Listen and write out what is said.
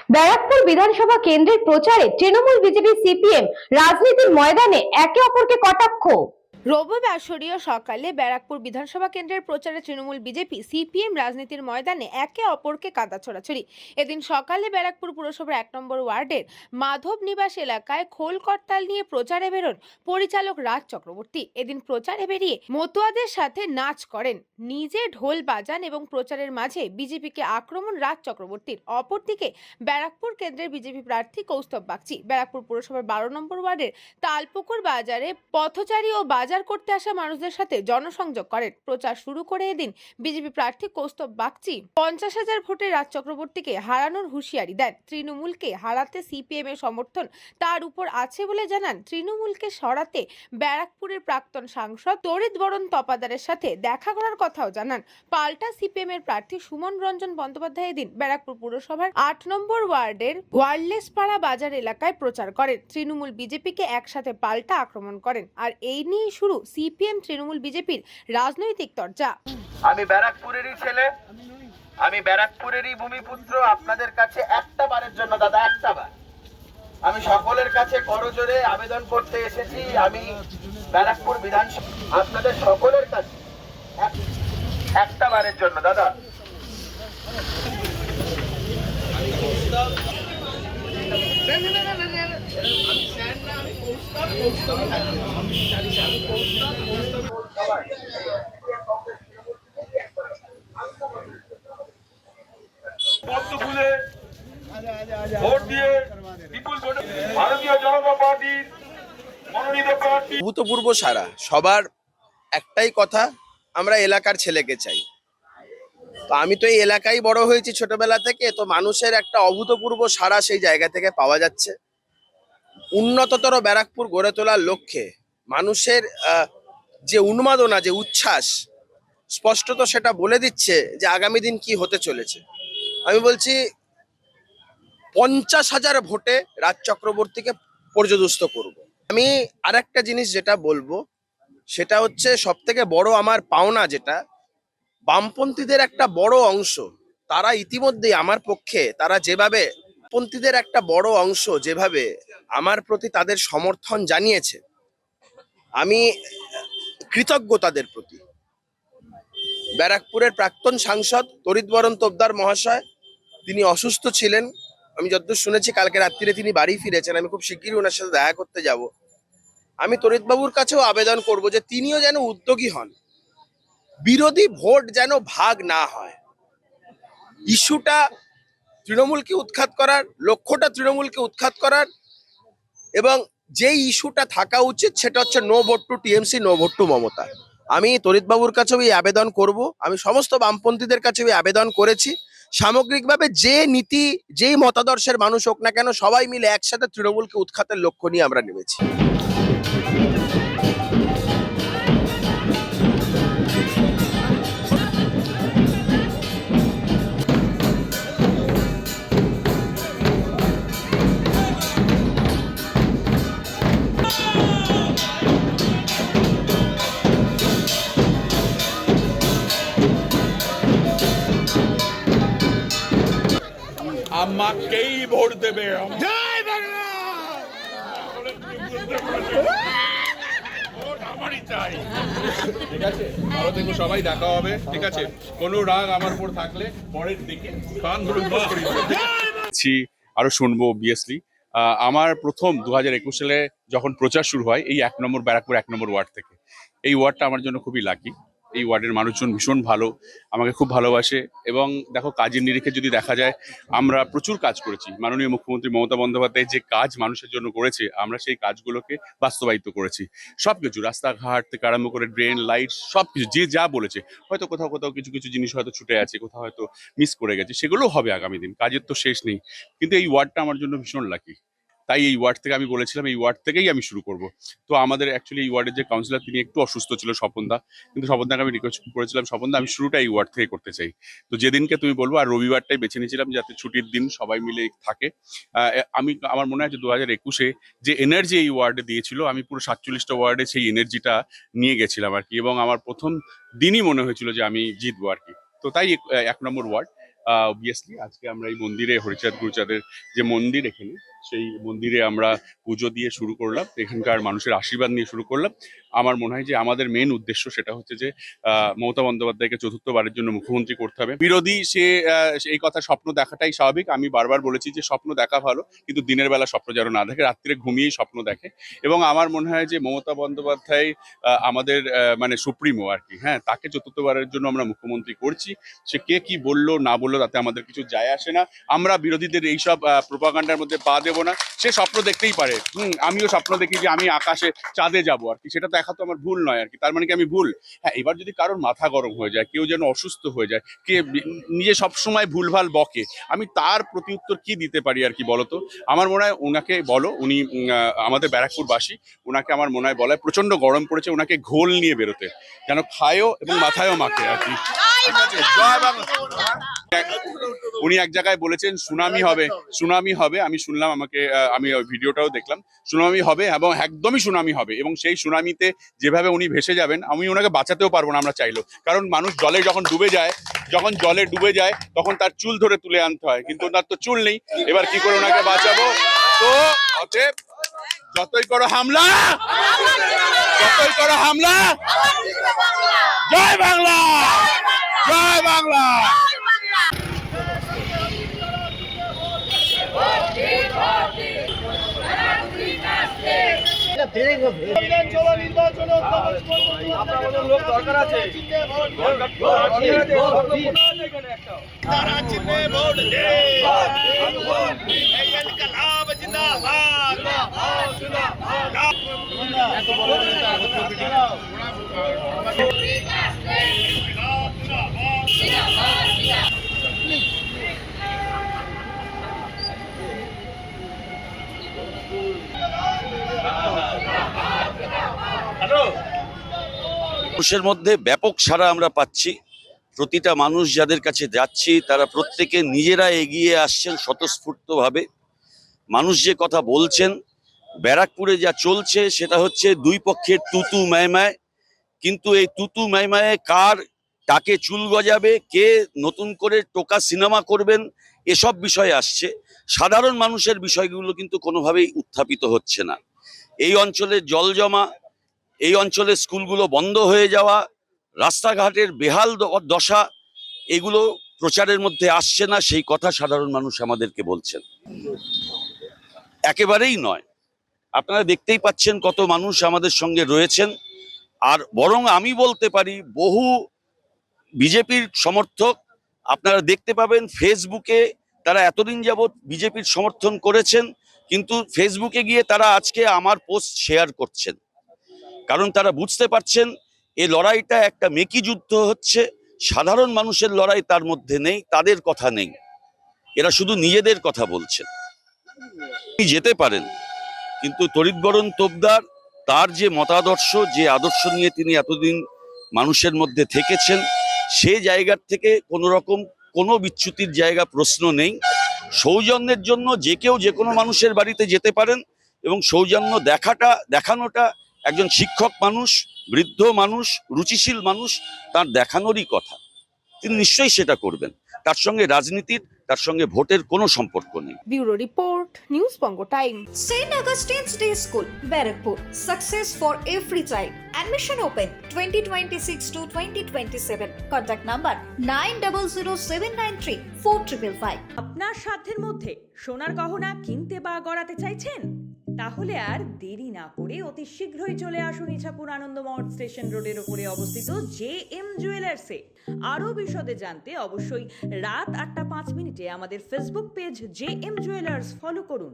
ব্যারাকপুর বিধানসভা কেন্দ্রের প্রচারে তৃণমূল বিজেপি সিপিএম রাজনীতির ময়দানে একে অপরকে কটাক্ষ। রবিবার সকালে ব্যারাকপুর বিধানসভা কেন্দ্রের প্রচারে তৃণমূল বিজেপি সিপিএম রাজনীতির ময়দানে একে অপরকে কাদা ছোড়াছড়ি। এদিন সকালে ব্যারাকপুর পুরসভার 1 নম্বর ওয়ার্ডের মাধব নিবাস এলাকায় খোল করতাল নিয়ে প্রচারে বেরোন পরিচালক রাজ চক্রবর্তী। এদিন প্রচারে বেরিয়ে মতুয়াদের সাথে নাচ করেন, নিজে ঢোল বাজান এবং প্রচারের মাঝে বিজেপিকে আক্রমণ রাজ চক্রবর্তীর। অপরদিকে ব্যারাকপুর কেন্দ্রের বিজেপি প্রার্থী কৌস্তব বাগচি ব্যারাকপুর পুরসভার 12 নম্বর ওয়ার্ডের তালপুকুর বাজারে পথচারী ও বাজার করতে আসা মানুষদের সাথে জনসংযোগ করেন। প্রচার শুরু করে এদিন বিজেপি প্রার্থী কৌস্তব বাগচি 50,000 ভোটে রাজ চক্রবর্তীকে হারানোর হুঁশিয়ারি দেন। তৃণমূলকে হারাতে সিপিএম এর সমর্থন তার উপর আছে বলে জানান। তৃণমূলকে সরাতে ব্যারাকপুরের প্রাক্তন সাংসদ তড়িৎ বরণ তপাদারের সাথে দেখা করার কথাও জানান। পাল্টা সিপিএম এর প্রার্থী সুমন রঞ্জন বন্দ্যোপাধ্যায় এদিন ব্যারাকপুর পুরসভার 8 নম্বর ওয়ার্ডের ওয়ারলেসপাড়া বাজার এলাকায় প্রচার করেন। তৃণমূল বিজেপিকে একসাথে পাল্টা আক্রমণ করেন। আর এই নিয়ে শুরু সিপিএম তৃণমূল বিজেপির রাজনৈতিক চর্চা। আমি ব্যারাকপুরেরই ছেলে, আমি ব্যারাকপুরেরই ভূমিপুত্র। আপনাদের কাছে একটা বারের জন্য দাদা, একটা বার আমি সকলের কাছে করজোরে আবেদন করতে এসেছি। আমি ব্যারাকপুর বিধানসভা আপনাদের সকলের কাছে একটা বারের জন্য দাদা, অভূতপূর্ব সারা। সবার একটাই কথা, আমরা এলাকার ছেলেকে চাই। তো আমি তো এই এলাকায় বড় হয়েছি ছোটবেলা থেকে, তো মানুষের একটা অভূতপূর্ব সারা সেই জায়গা থেকে পাওয়া যাচ্ছে। উন্নততর ব্যারাকপুর গড়ে তোলার লক্ষ্যে মানুষের যে উন্মাদনা, যে উচ্ছ্বাস, স্পষ্টত সেটা বলে দিচ্ছে যে আগামী দিন কি হতে চলেছে। আমি বলছি 50,000 ভোটে রাজ চক্রবর্তীকে পর্যদস্ত করব। আমি আরেকটা জিনিস যেটা বলবো সেটা হচ্ছে, সব থেকে বড় আমার পাওনা যেটা, বামপন্থীদের একটা বড় অংশ তারা ইতিমধ্যেই আমার পক্ষে, তারা যেভাবে পন্থীদের একটা বড় অংশ যেভাবে আমার প্রতি তাদের সমর্থন জানিয়েছে, আমি কৃতজ্ঞ তাদের প্রতি। ব্যারাকপুরের প্রাক্তন সাংসদ তড়িৎ বরণ তোপদার মহাশয়, তিনি অসুস্থ ছিলেন। আমি যতদূর শুনেছি কালকে রাত্রিরে তিনি বাড়ি ফিরেছেন। আমি খুব শিগগিরই ওনার সাথে দেখা করতে যাব। আমি তড়িৎবাবুর কাছেও আবেদন করব যে তিনিও যেন উদ্যোগী হন, বিরোধী ভোট যেন ভাগ না হয়। ইস্যুটা তৃণমূলকে উৎখাত করার, লক্ষ্যটা তৃণমূলকে উৎখাত করার, এবং যেই ইস্যুটা থাকা উচিত সেটা হচ্ছে no vote to TMC, no vote to Mamata. আমি তড়িৎবাবুর কাছেও এই আবেদন করব। আমি সমস্ত বামপন্থীদের কাছেও এই আবেদন করেছি। সামগ্রিকভাবে যে নীতি, যেই মতাদর্শের মানুষ হোক না কেন, সবাই মিলে একসাথে তৃণমূলকে উৎখাতের লক্ষ্য নিয়ে আমরা নেমেছি। আমাকেই ভোট দেবে। জয় বাংলা। আমারই চাই। ঠিক আছে, ভালো থেকো সবাই, দেখা হবে। ঠিক আছে, কোনো রাগ আমার উপর থাকলে পরের দিকে কান ধরে আরো শুনবো অবভিয়াসলি। আমার প্রথম 2021 সালে যখন প্রচার শুরু হয় এই 1 নম্বর ব্যারাকপুর 1 নম্বর ওয়ার্ড থেকে, এই ওয়ার্ডটা আমার জন্য খুবই লাকি। এই ওয়ার্ডের মানুষজন ভীষণ ভালো, আমাকে খুব ভালোবাসে। এবং দেখো, কাজের নিরিখে যদি দেখা যায়, আমরা প্রচুর কাজ করেছি। মাননীয় মুখ্যমন্ত্রী মমতা বন্দ্যোপাধ্যায় যে কাজ মানুষের জন্য করেছে, আমরা সেই কাজগুলোকে বাস্তবায়িত করেছি। সবকিছু, রাস্তাঘাট থেকে আরম্ভ করে ড্রেন, লাইট, সবকিছু যে যা বলেছে। হয়তো কোথাও কোথাও কিছু কিছু জিনিস হয়তো ছুটে আছে, কোথাও হয়তো মিস করে গেছে, সেগুলো হবে আগামী দিন। কাজের তো শেষ নেই, কিন্তু এই ওয়ার্ডটা আমার জন্য ভীষণ লাকি। তাই এই ওয়ার্ড থেকে আমি বলেছিলাম এই ওয়ার্ড থেকেই আমি শুরু করব। তো আমাদের অ্যাকচুয়ালি এই ওয়ার্ডের যে কাউন্সিলর, তিনি একটু অসুস্থ ছিল, স্বপনদা। কিন্তু স্বপনদাকে আমি রিকোয়েস্ট করেছিলাম, স্বপনদা আমি শুরুটা এই ওয়ার্ড থেকে করতে চাই। তো যেদিনকে তুমি বলবো, আর রবিবারটাই বেছে নিয়েছিলাম যাতে ছুটির দিন সবাই মিলে থাকে। আমি, আমার মনে আছে 2021-এ যে এনার্জি এই ওয়ার্ডে দিয়েছিল, আমি পুরো 47টা ওয়ার্ডে সেই এনার্জিটা নিয়ে গেছিলাম আর কি। এবং আমার প্রথম দিনই মনে হয়েছিল যে আমি জিতবো আর কি। তো তাই 1 নম্বর ওয়ার্ড। অবভিয়াসলি আজকে আমরা এই মন্দিরে হরিচাঁদ গুরুচাঁদের যে মন্দির এখানে, সেই মন্দিরে আমরা পুজো দিয়ে শুরু করলাম, এখানকার মানুষের আশীর্বাদ নিয়ে শুরু করলাম। আমার মনে হয় যে আমাদের মেন উদ্দেশ্য সেটা হচ্ছে যে মমতা বন্দ্যোপাধ্যায়কে চতুর্থবারের জন্য মুখ্যমন্ত্রী করতে হবে। বিরোধী সে এই কথা স্বপ্ন দেখাটাই স্বাভাবিক। আমি বারবার বলেছি যে স্বপ্ন দেখা ভালো, কিন্তু দিনের বেলা স্বপ্ন যেন না দেখে, রাত্রে ঘুমিয়েই স্বপ্ন দেখে। এবং আমার মনে হয় যে মমতা বন্দ্যোপাধ্যায় আমাদের মানে সুপ্রিমো আর কি, হ্যাঁ, তাকে চতুর্থবারের জন্য আমরা মুখ্যমন্ত্রী করছি। সে কে কি বললো না বললো তাতে আমাদের কিছু যায় আসে না। আমরা বিরোধীদের এইসব প্রোপাগান্ডার মধ্যে পা দেবো না। সে স্বপ্ন দেখতেই পারে, আমিও স্বপ্ন দেখি যে আমি আকাশে চাঁদে যাবো আর কি, সেটা দেখা তো আমার ভুল নয় আর কি। তার মানে কি আমি ভুল? হ্যাঁ, এবার যদি কারোর মাথা গরম হয়ে যায়, কেউ যেন অসুস্থ হয়ে যায়, কে নিজে সবসময় ভুলভাল বকে, আমি তার প্রতি উত্তর কি দিতে পারি আর কি বলতো? আমার মনে হয় ওনাকে বলো, উনি আমাদের ব্যারাকপুরবাসী, ওনাকে আমার মনে হয় বলায় প্রচন্ড গরম পড়েছে, ওনাকে ঘোল নিয়ে বেরোতে, যেন খায়ও এবং মাথায়ও মাখে আর কি। জয় বাংলা। উনি এক জায়গায় বলেছেন সুনামি হবে। আমি শুনলাম, আমি ওই ভিডিওটাও দেখলাম, সুনামি হবে এবং একদমই সুনামি হবে। এবং সেই সুনামিতে যেভাবে উনি ভেসে যাবেন, আমি ওনাকে বাঁচাতেও পারবো না আমরা চাইলেও। কারণ মানুষ জলে যখন জলে ডুবে যায় তখন তার চুল ধরে তুলে আনতে হয়, কিন্তু তার তো চুল নেই। এবার কি করে ওনাকে বাঁচাবো? তো অতএব যতই করো হামলা, জয় বাংলা, জয় বাংলা। লোক দরকার আছে। মানুষের মধ্যে ব্যাপক সাড়া আমরা পাচ্ছি। প্রতিটা মানুষ যাদের কাছে যাচ্ছি তারা প্রত্যেকে নিজেরা এগিয়ে আসছেন স্বতঃস্ফূর্তভাবে। মানুষ যে কথা বলছেন, ব্যারাকপুরে যা চলছে সেটা হচ্ছে দুই পক্ষের তুতু ম্যায়ম্যায়। কিন্তু এই তুতু ম্যায়ম্যায়ে কার টাকে চুল গজাবে, কে নতুন করে টোকা সিনেমা করবেন, এসব বিষয় আসছে। সাধারণ মানুষের বিষয়গুলো কিন্তু কোনোভাবেই উত্থাপিত হচ্ছে না। এই অঞ্চলে জল জমা, এই অঞ্চলে স্কুলগুলো বন্ধ হয়ে যাওয়া, রাস্তাঘাটের বেহাল দশা, এগুলো প্রচারের মধ্যে আসছে না। সেই কথা সাধারণ মানুষ আমাদেরকে বলছেন। একেবারেই নয়। আপনারা দেখতেই পাচ্ছেন কত মানুষ আমাদের সঙ্গে রয়েছেন। আর বরং আমি বলতে পারি, বহু বিজেপির সমর্থক আপনারা দেখতে পাবেন ফেসবুকে, তারা এতদিন যাবৎ বিজেপির সমর্থন করেছেন, কিন্তু ফেসবুকে গিয়ে তারা আজকে আমার পোস্ট শেয়ার করছেন। কারণ তারা বুঝতে পারছেন এই লড়াইটা একটা মেকি যুদ্ধ হচ্ছে, সাধারণ মানুষের লড়াই তার মধ্যে নেই, তাদের কথা নেই, এরা শুধু নিজেদের কথা বলছেন। যেতে পারেন, কিন্তু তড়িৎবরণ তোপদার তার যে মতাদর্শ, যে আদর্শ নিয়ে তিনি এতদিন মানুষের মধ্যে থেকেছেন, সে জায়গার থেকে কোনো বিচ্যুতির জায়গা প্রশ্ন নেই। সৌজন্যের জন্য যে কেউ যে কোনো মানুষের বাড়িতে যেতে পারেন, এবং সৌজন্য দেখানোটা একজন শিক্ষক মানুষ, বৃদ্ধ মানুষ, রুচিশীল মানুষ, তার দেখানোরই কথা। তিনি নিশ্চয়ই সেটা করবেন। তার সঙ্গে রাজনীতির, তার সঙ্গে ভোটের কোনো সম্পর্ক নেই। Bureau report, news Banga time. St. Augustine's Day School, Barakpur. Success for every child. Admission open 2026 to 2027. Contact number 9007934555. আপনার সাধ্যের মধ্যে সোনার গহনা কিনতে বা গড়াতে চাইছেন? তাহলে আর দেরি না করে অতি শীঘ্রই চলে আসুন ইছাপুর আনন্দমঠ স্টেশন রোডের উপরে অবস্থিত JM জুয়েলার্সে। আরও বিশদে জানতে অবশ্যই রাত 8টা 5 মিনিটে আমাদের Facebook page JM jewellers follow করুন।